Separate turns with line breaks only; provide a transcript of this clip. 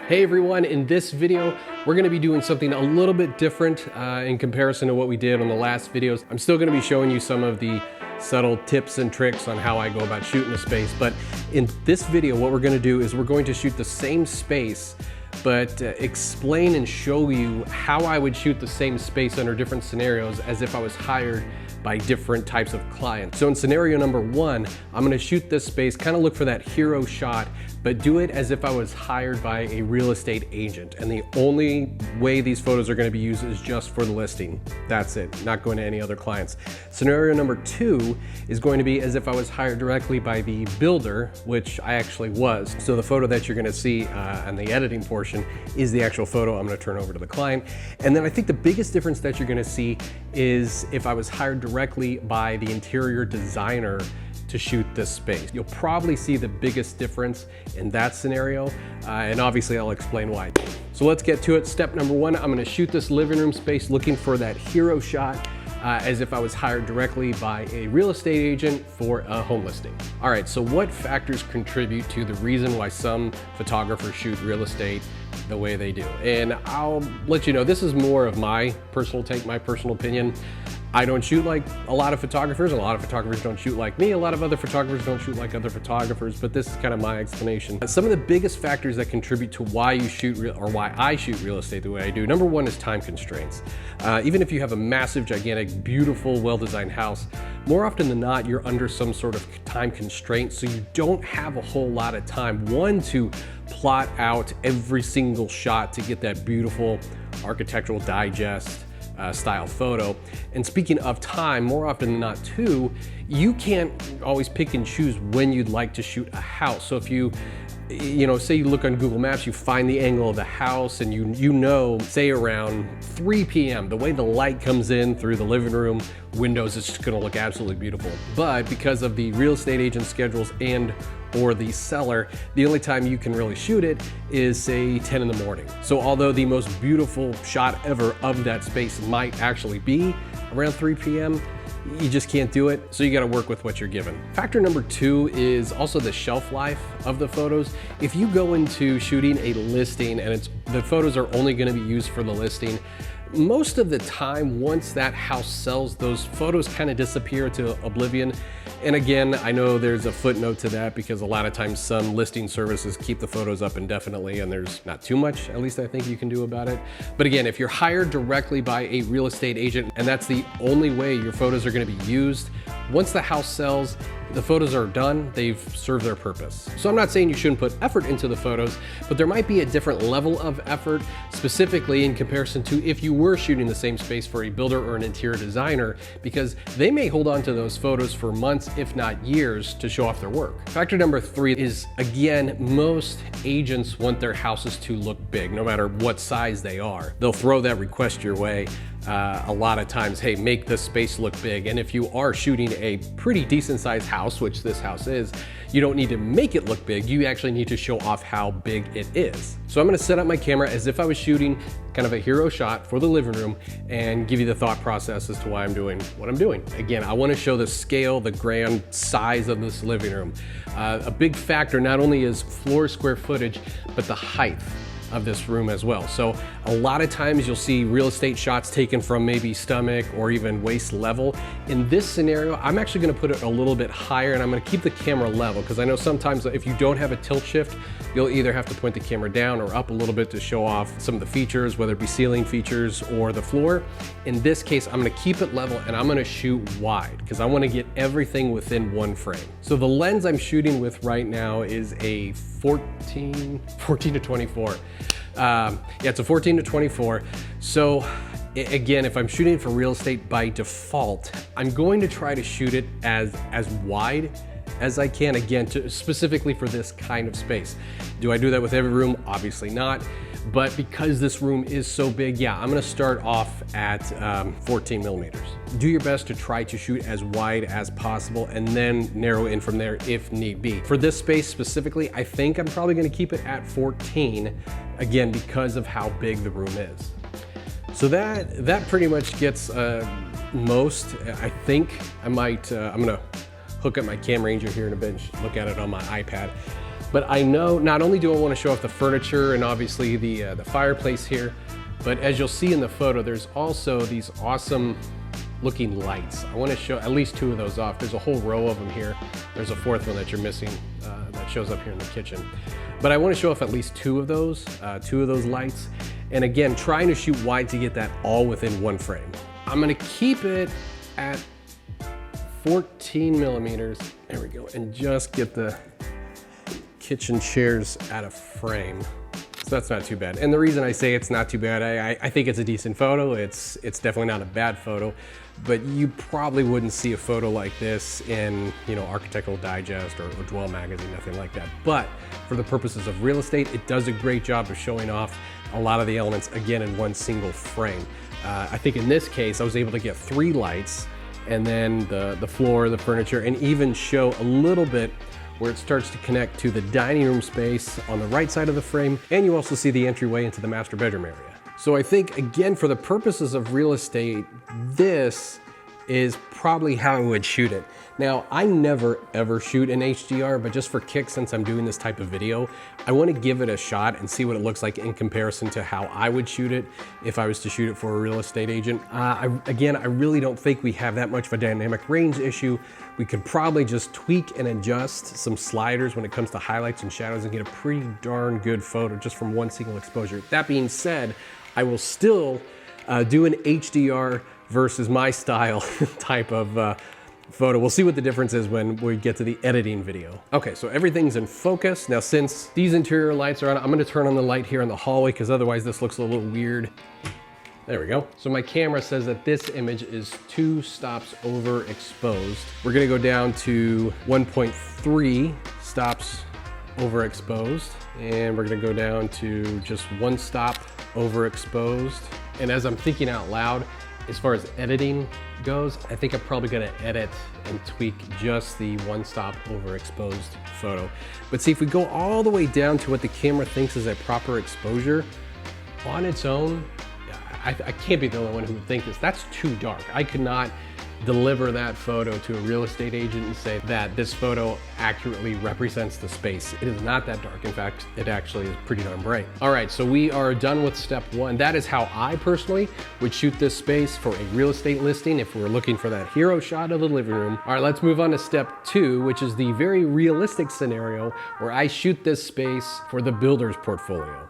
Hey everyone, in this video, we're gonna be doing something a little bit different in comparison to what we did on the last videos. I'm still gonna be showing you some of the subtle tips and tricks on how I go about shooting a space, but in this video, what we're gonna do is we're going to shoot the same space, but explain and show you how I would shoot the same space under different scenarios as if I was hired by different types of clients. So in scenario number one, I'm gonna shoot this space, kind of look for that hero shot, but do it as if I was hired by a real estate agent. And the only way these photos are gonna be used is just for the listing. That's it, not going to any other clients. Scenario number two is going to be as if I was hired directly by the builder, which I actually was. So the photo that you're gonna see on the editing portion is the actual photo I'm gonna turn over to the client. And then I think the biggest difference that you're gonna see is if I was hired directly by the interior designer to shoot this space. You'll probably see the biggest difference in that scenario, and obviously I'll explain why. So let's get to it. Step number one, I'm gonna shoot this living room space looking for that hero shot as if I was hired directly by a real estate agent for a home listing. All right, so what factors contribute to the reason why some photographers shoot real estate the way they do? And I'll let you know, this is more of my personal take, my personal opinion. I don't shoot like a lot of photographers. A lot of photographers don't shoot like me. A lot of other photographers don't shoot like other photographers, but this is kind of my explanation. Some of the biggest factors that contribute to why you shoot or why I shoot real estate the way I do. Number one is time constraints. Even if you have a massive, gigantic, beautiful, well-designed house, more often than not, you're under some sort of time constraint, so you don't have a whole lot of time. One, to plot out every single shot to get that beautiful architectural digest style photo. And speaking of time, more often than not too, you can't always pick and choose when you'd like to shoot a house. So if you say you look on Google Maps, you find the angle of the house and you know, say around 3 p.m., the way the light comes in through the living room windows is just gonna look absolutely beautiful. But because of the real estate agent schedules and or the seller, the only time you can really shoot it is say 10 in the morning. So although the most beautiful shot ever of that space might actually be around 3 p.m., you just can't do it, so you gotta work with what you're given. Factor number two is also the shelf life of the photos. If you go into shooting a listing and the photos are only gonna be used for the listing, most of the time, once that house sells, those photos kind of disappear to oblivion. And again, I know there's a footnote to that because a lot of times some listing services keep the photos up indefinitely and there's not too much, at least I think, you can do about it. But again, if you're hired directly by a real estate agent and that's the only way your photos are gonna be used, once the house sells, the photos are done, they've served their purpose. So I'm not saying you shouldn't put effort into the photos, but there might be a different level of effort, specifically in comparison to if you were shooting the same space for a builder or an interior designer, because they may hold on to those photos for months, if not years, to show off their work. Factor number three is, again, most agents want their houses to look big, no matter what size they are. They'll throw that request your way. A lot of times, hey, make this space look big. And if you are shooting a pretty decent sized house, which this house is, you don't need to make it look big. You actually need to show off how big it is. So I'm gonna set up my camera as if I was shooting kind of a hero shot for the living room and give you the thought process as to why I'm doing what I'm doing. Again, I wanna show the scale, the grand size of this living room. A big factor not only is floor square footage, but the height of this room as well. So a lot of times you'll see real estate shots taken from maybe stomach or even waist level. In this scenario, I'm actually gonna put it a little bit higher and I'm gonna keep the camera level because I know sometimes if you don't have a tilt shift, you'll either have to point the camera down or up a little bit to show off some of the features, whether it be ceiling features or the floor. In this case, I'm gonna keep it level and I'm gonna shoot wide because I wanna get everything within one frame. So the lens I'm shooting with right now is a 14 to 24. Yeah, it's a 14 to 24. So again, if I'm shooting for real estate by default, I'm going to try to shoot it as wide as I can, again, specifically for this kind of space. Do I do that with every room? Obviously not. But because this room is so big, yeah, I'm gonna start off at 14 millimeters. Do your best to try to shoot as wide as possible and then narrow in from there if need be. For this space specifically, I think I'm probably gonna keep it at 14, again, because of how big the room is. So that pretty much gets most. I think I might, I'm gonna hook up my Cam Ranger here in a bit and look at it on my iPad. But I know not only do I want to show off the furniture and obviously the fireplace here, but as you'll see in the photo, there's also these awesome looking lights. I want to show at least 2 of those off. There's a whole row of them here. There's a 4th one that you're missing that shows up here in the kitchen. But I want to show off at least 2 of those lights. And again, trying to shoot wide to get that all within one frame. I'm going to keep it at 14 millimeters. There we go. And just get the kitchen chairs out of frame. So that's not too bad. And the reason I say it's not too bad, I think it's a decent photo. It's definitely not a bad photo, but you probably wouldn't see a photo like this in, you know, Architectural Digest or Dwell Magazine, nothing like that. But for the purposes of real estate, it does a great job of showing off a lot of the elements, again, in one single frame. I think in this case, I was able to get 3 lights and then the floor, the furniture, and even show a little bit where it starts to connect to the dining room space on the right side of the frame, and you also see the entryway into the master bedroom area. So I think, again, for the purposes of real estate, this is probably how I would shoot it. Now, I never ever shoot in HDR, but just for kicks, since I'm doing this type of video, I want to give it a shot and see what it looks like in comparison to how I would shoot it if I was to shoot it for a real estate agent. Again, I really don't think we have that much of a dynamic range issue. We could probably just tweak and adjust some sliders when it comes to highlights and shadows and get a pretty darn good photo just from one single exposure. That being said, I will still do an HDR versus my style type of photo. We'll see what the difference is when we get to the editing video. Okay, so everything's in focus. Now, since these interior lights are on, I'm gonna turn on the light here in the hallway because otherwise this looks a little weird. There we go. So my camera says that this image is 2 stops overexposed. We're gonna go down to 1.3 stops overexposed, and we're gonna go down to just 1 stop overexposed. And as I'm thinking out loud, as far as editing goes, I think I'm probably gonna edit and tweak just the 1 stop overexposed photo. But see, if we go all the way down to what the camera thinks is a proper exposure, on its own, I can't be the only one who would think this. That's too dark. I could not deliver that photo to a real estate agent and say that this photo accurately represents the space. It is not that dark. In fact, it actually is pretty darn bright. All right, so we are done with step 1. That is how I personally would shoot this space for a real estate listing if we're looking for that hero shot of the living room. All right, let's move on to step 2, which is the very realistic scenario where I shoot this space for the builder's portfolio.